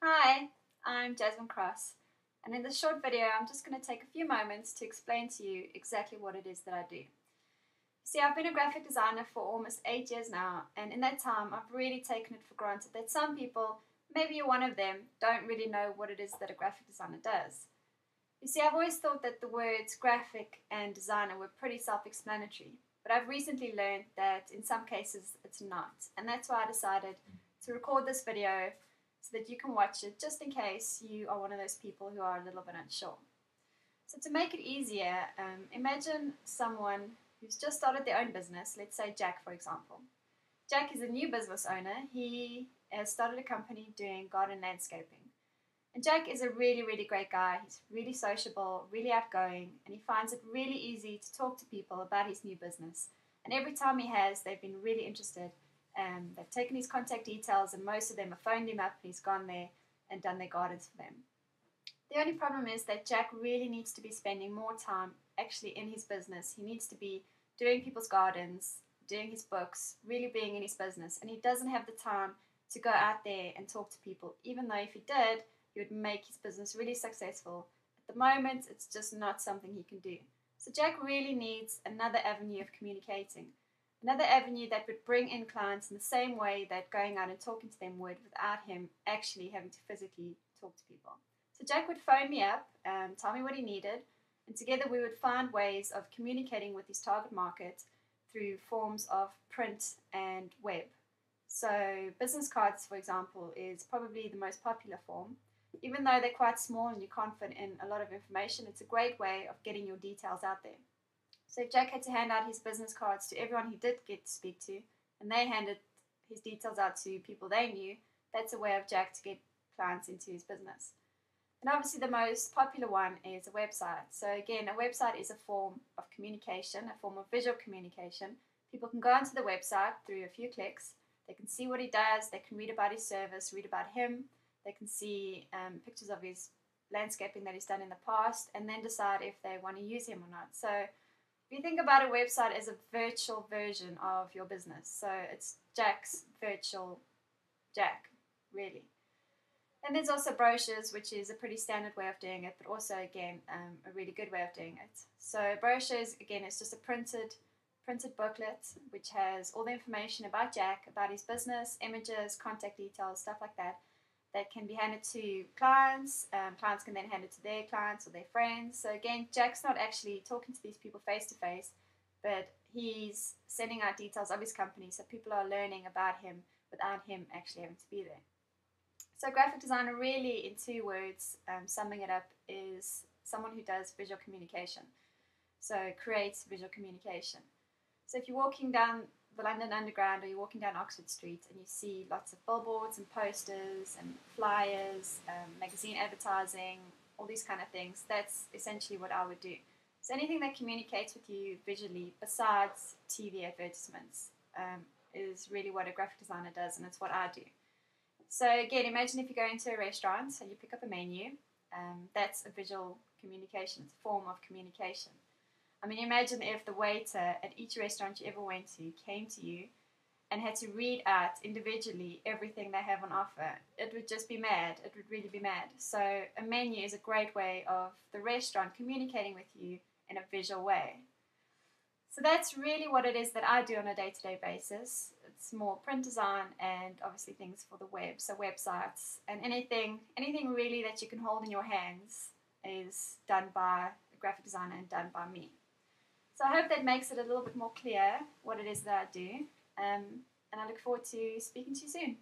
Hi, I'm Jasmine Cross, and in this short video I'm just going to take a few moments to explain to you exactly what it is that I do. See, I've been a graphic designer for almost 8 years now, and in that time I've really taken it for granted that some people, maybe you're one of them, don't really know what it is that a graphic designer does. You see, I've always thought that the words graphic and designer were pretty self-explanatory, but I've recently learned that in some cases it's not, and that's why I decided to record this video so that you can watch it just in case you are one of those people who are a little bit unsure. So to make it easier, imagine someone who's just started their own business, let's say Jack for example. Jack is a new business owner. He has started a company doing garden landscaping. And Jack is a really, really great guy. He's really sociable, really outgoing, and he finds it really easy to talk to people about his new business. And every time he has, they've been really interested. They've taken his contact details, and most of them have phoned him up, and he's gone there and done their gardens for them. The only problem is that Jack really needs to be spending more time actually in his business. He needs to be doing people's gardens, doing his books, really being in his business, and he doesn't have the time to go out there and talk to people, even though if he did, he would make his business really successful. At the moment, it's just not something he can do. So Jack really needs another avenue of communicating, another avenue that would bring in clients in the same way that going out and talking to them would, without him actually having to physically talk to people. So Jack would phone me up, tell me what he needed, and together we would find ways of communicating with his target market through forms of print and web. So business cards, for example, is probably the most popular form. Even though they're quite small and you can't fit in a lot of information, it's a great way of getting your details out there. So if Jack had to hand out his business cards to everyone he did get to speak to, and they handed his details out to people they knew, that's a way of Jack to get clients into his business. And obviously the most popular one is a website. So again, a website is a form of communication, a form of visual communication. People can go onto the website through a few clicks. They can see what he does, they can read about his service, read about him. They can see pictures of his landscaping that he's done in the past, and then decide if they want to use him or not. So if you think about a website as a virtual version of your business, so it's Jack's virtual Jack, really. And there's also brochures, which is a pretty standard way of doing it, but also, again, a really good way of doing it. So brochures, again, is just a printed booklet, which has all the information about Jack, about his business, images, contact details, stuff like that, that can be handed to clients. Clients can then hand it to their clients or their friends. So again, Jack's not actually talking to these people face to face, but he's sending out details of his company so people are learning about him without him actually having to be there. So graphic designer, really in 2 words, summing it up, is someone who does visual communication. So creates visual communication. So if you're walking down the London Underground or you're walking down Oxford Street and you see lots of billboards and posters and flyers, magazine advertising, all these kind of things, that's essentially what I would do. So anything that communicates with you visually besides TV advertisements is really what a graphic designer does, and it's what I do. So again, imagine if you go into a restaurant and you pick up a menu. That's a visual communication, it's a form of communication. I mean, imagine if the waiter at each restaurant you ever went to came to you and had to read out individually everything they have on offer. It would just be mad. It would really be mad. So a menu is a great way of the restaurant communicating with you in a visual way. So that's really what it is that I do on a day-to-day basis. It's more print design and obviously things for the web, so websites, and anything really that you can hold in your hands is done by a graphic designer and done by me. So I hope that makes it a little bit more clear what it is that I do, and I look forward to speaking to you soon.